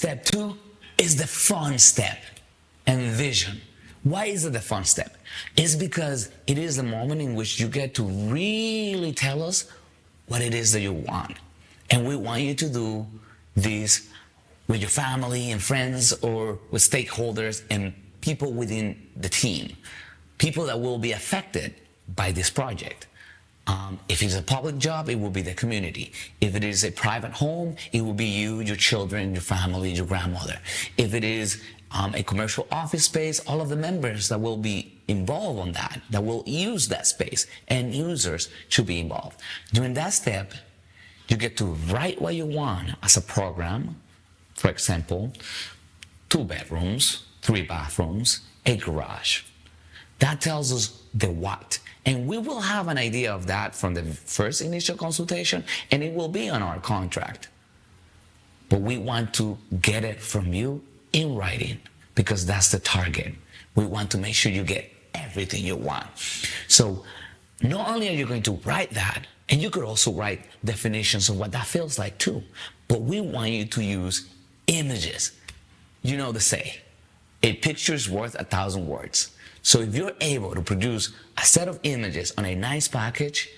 Step 2 is the fun step, envision. Why is it the fun step? It's because it is the moment in which you get to really tell us what it is that you want. And we want you to do this with your family and friends, or with stakeholders and people within the team, people that will be affected by this project. If it's a public job, it will be the community. If it is a private home, it will be you, your children, your family, your grandmother. If it is a commercial office space, all of the members that will be involved on that will use that space, and users should be involved. During that step, you get to write what you want as a program. For example, 2 bedrooms, 3 bathrooms, a garage. That tells us the what. And we will have an idea of that from the first initial consultation, and it will be on our contract. But we want to get it from you in writing, because that's the target. We want to make sure you get everything you want. So not only are you going to write that, and you could also write definitions of what that feels like too, but we want you to use images. You know the say, a picture is worth 1,000 words. So if you're able to produce a set of images on a nice package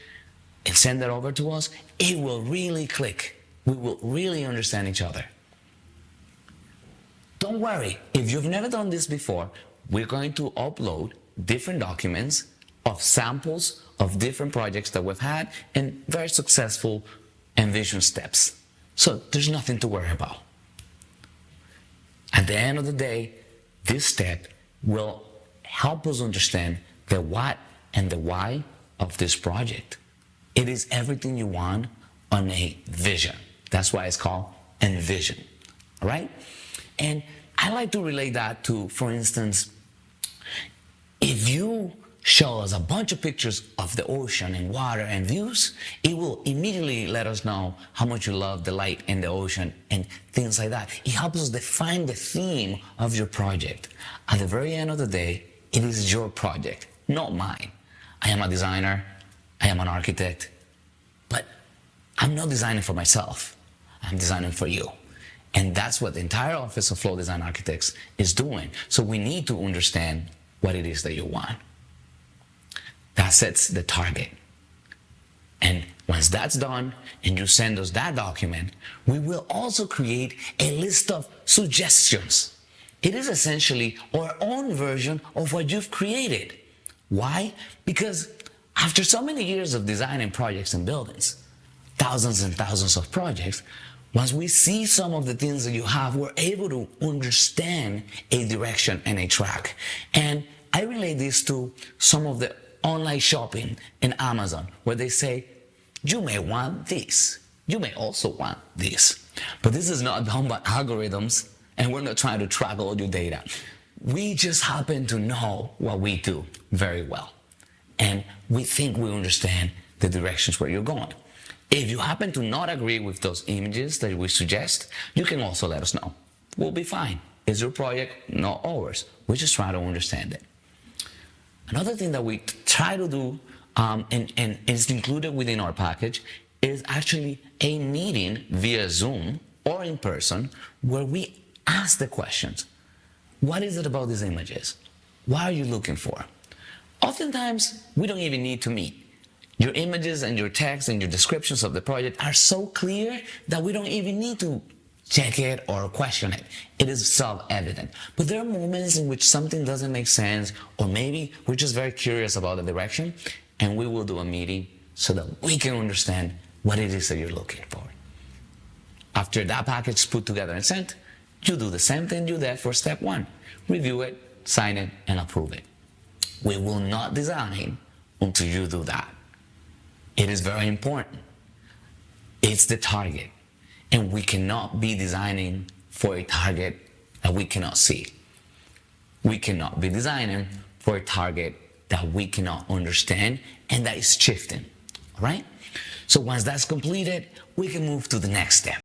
and send that over to us, it will really click. We will really understand each other. Don't worry, if you've never done this before, we're going to upload different documents of samples of different projects that we've had and very successful Envision steps. So there's nothing to worry about. At the end of the day, this step will help us understand the what and the why of this project. It is everything you want on a vision. That's why it's called Envision, all right? And I like to relate that to, for instance, if you show us a bunch of pictures of the ocean and water and views, it will immediately let us know how much you love the light in the ocean and things like that. It helps us define the theme of your project. At the very end of the day, it is your project, not mine. I am a designer, I am an architect, but I'm not designing for myself. I'm designing for you. And that's what the entire Office of Flow Design Architects is doing. So we need to understand what it is that you want. That sets the target. And once that's done and you send us that document, we will also create a list of suggestions. It is essentially our own version of what you've created. Why? Because after so many years of designing projects and buildings, thousands and thousands of projects, once we see some of the things that you have, we're able to understand a direction and a track. And I relate this to some of the online shopping in Amazon, where they say, you may want this. You may also want this. But this is not done by algorithms, and we're not trying to track all your data. We just happen to know what we do very well. And we think we understand the directions where you're going. If you happen to not agree with those images that we suggest, you can also let us know. We'll be fine. It's your project, not ours. We just try to understand it. Another thing that we try to do, and is included within our package, is actually a meeting via Zoom or in person where we ask the questions. What is it about these images? What are you looking for? Oftentimes, we don't even need to meet. Your images and your text and your descriptions of the project are so clear that we don't even need to check it or question it. It is self-evident. But there are moments in which something doesn't make sense, or maybe we're just very curious about the direction, and we will do a meeting so that we can understand what it is that you're looking for. After that package is put together and sent, you do the same thing you did for step 1. Review it, sign it, and approve it. We will not design until you do that. It is very important. It's the target. And we cannot be designing for a target that we cannot see. We cannot be designing for a target that we cannot understand and that is shifting, all right? So once that's completed, we can move to the next step.